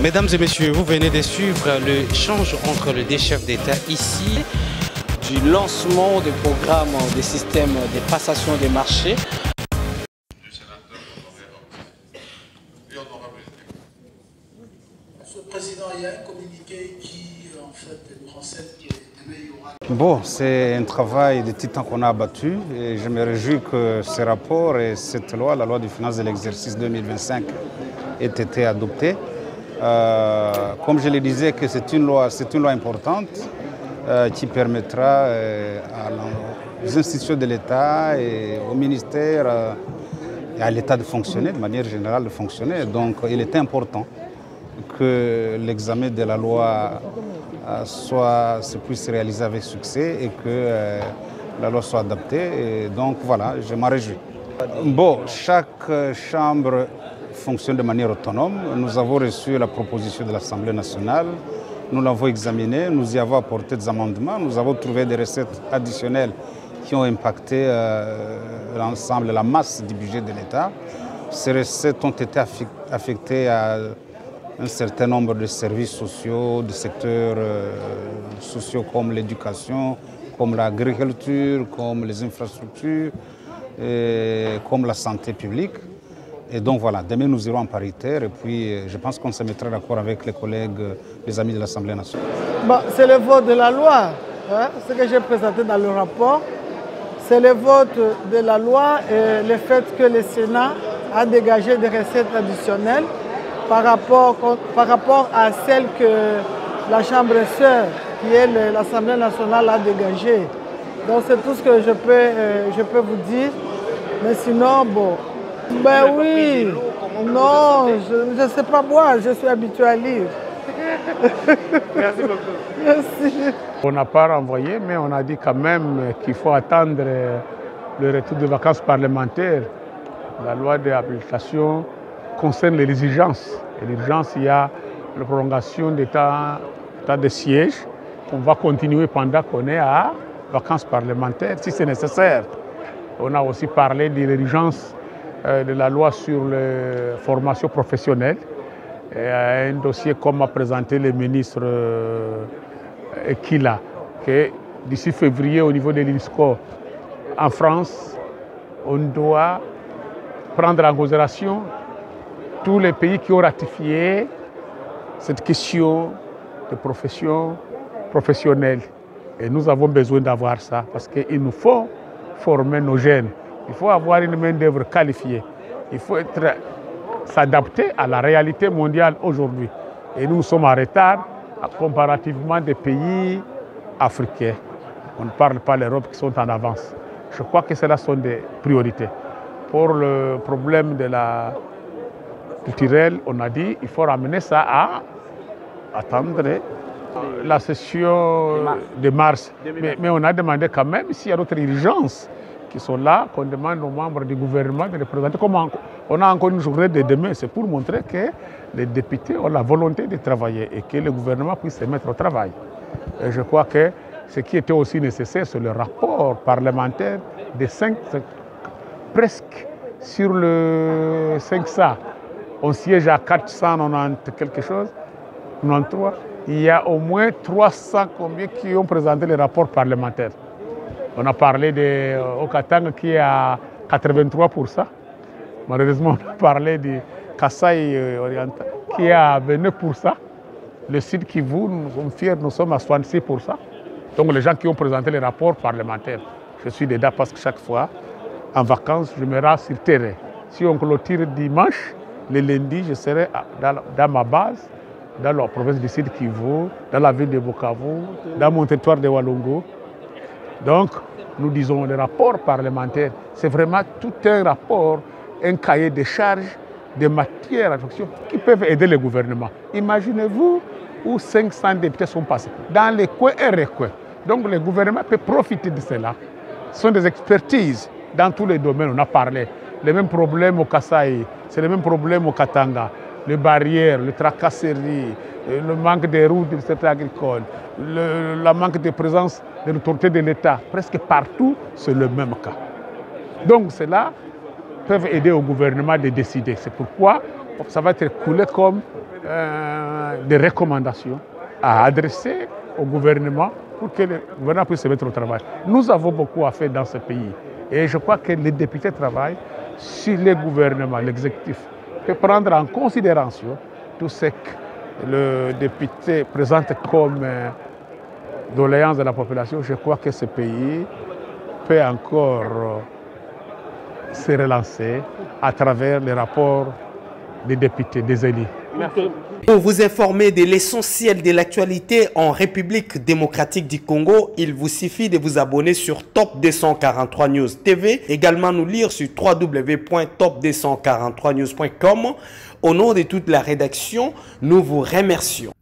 Mesdames et messieurs, vous venez de suivre l'échange entre les deux chefs d'État ici. Du lancement du programme des systèmes de passation des marchés. Monsieur le Président, il y a un communiqué qui en fait nous renseigne que demain il y aura... Bon, c'est un travail de titan qu'on a abattu et je me réjouis que ce rapport et cette loi, la loi de finances de l'exercice 2025, ait été adoptés. Comme je le disais, que c'est une loi importante qui permettra aux institutions de l'État et au ministère et à l'État de fonctionner, de manière générale de fonctionner. Donc il est important que l'examen de la loi se puisse réaliser avec succès et que la loi soit adaptée. Et donc voilà, je m'en réjouis. Bon, chaque chambre fonctionne de manière autonome. Nous avons reçu la proposition de l'Assemblée nationale, nous l'avons examinée, nous y avons apporté des amendements, nous avons trouvé des recettes additionnelles qui ont impacté l'ensemble, la masse du budget de l'État. Ces recettes ont été affectées à un certain nombre de services sociaux, de secteurs sociaux comme l'éducation, comme l'agriculture, comme les infrastructures, comme la santé publique. Et donc voilà, demain nous irons en paritaire et puis je pense qu'on se mettra d'accord avec les collègues, les amis de l'Assemblée nationale. Bon, c'est le vote de la loi, hein, ce que j'ai présenté dans le rapport. C'est le vote de la loi et le fait que le Sénat a dégagé des recettes additionnelles par rapport à celles que la Chambre sœur, qui est l'Assemblée nationale, a dégagées. Donc c'est tout ce que je peux vous dire. Mais sinon, bon... Ben oui, non, je ne sais pas moi, je suis habitué à lire. Merci beaucoup. Merci. On n'a pas renvoyé, mais on a dit quand même qu'il faut attendre le retour des vacances parlementaires. La loi d'habilitation concerne les urgences. Et l'urgence, il y a la prolongation d'état de siège qu'on va continuer pendant qu'on est à vacances parlementaires, si c'est nécessaire. On a aussi parlé de l'urgence de la loi sur les formations professionnelles. Et un dossier comme a présenté le ministre Ekila, que d'ici février au niveau de l'INSCO en France, on doit prendre en considération tous les pays qui ont ratifié cette question de profession professionnelle. Et nous avons besoin d'avoir ça parce qu'il nous faut former nos jeunes. Il faut avoir une main-d'œuvre qualifiée. Il faut s'adapter à la réalité mondiale aujourd'hui. Et nous sommes en retard comparativement des pays africains. On ne parle pas de l'Europe qui sont en avance. Je crois que cela sont des priorités. Pour le problème de la culturelle, on a dit qu'il faut ramener ça à attendre la session de mars. Mais on a demandé quand même s'il y a d'autres urgences qui sont là, qu'on demande aux membres du gouvernement de les présenter. Comme on a encore une journée de demain, c'est pour montrer que les députés ont la volonté de travailler et que le gouvernement puisse se mettre au travail. Et je crois que ce qui était aussi nécessaire, c'est le rapport parlementaire des 5, presque sur le 500. On siège à 490 quelque chose, 93. Il y a au moins 300 combien qui ont présenté les rapports parlementaires. On a parlé de Okatanga qui est à 83%. Malheureusement, on a parlé de Kasaï Oriental qui est à 29%. Le Sud Kivu, nous sommes fiers, nous sommes à 66%. Donc les gens qui ont présenté les rapports parlementaires, je suis dedans parce que chaque fois, en vacances, je me rends sur le terrain. Si on clôture dimanche, le lundi, je serai dans ma base, dans la province du Sud Kivu, dans la ville de Bukavu, dans mon territoire de Walongo. Donc, nous disons le rapport parlementaire, c'est vraiment tout un rapport, un cahier de charges, de matières à réflexion qui peuvent aider le gouvernement. Imaginez-vous où 500 députés sont passés, dans les coins et recoins. Donc, le gouvernement peut profiter de cela. Ce sont des expertises dans tous les domaines, on a parlé. Les mêmes problèmes au Kasaï, c'est les mêmes problèmes au Katanga. Les barrières, les tracasseries, le manque de routes du secteur agricole, le manque de présence de l'autorité de l'État, presque partout, c'est le même cas. Donc cela peut aider au gouvernement de décider. C'est pourquoi ça va être coulé comme des recommandations à adresser au gouvernement pour que le gouvernement puisse se mettre au travail. Nous avons beaucoup à faire dans ce pays et je crois que les députés travaillent sur le gouvernement, l'exécutif peut prendre en considération tout ce que le député présente comme doléance de la population. Je crois que ce pays peut encore se relancer à travers les rapports des députés, des élus. Pour vous informer de l'essentiel de l'actualité en République démocratique du Congo, il vous suffit de vous abonner sur Top 243 News TV, également nous lire sur www.top243news.com. Au nom de toute la rédaction, nous vous remercions.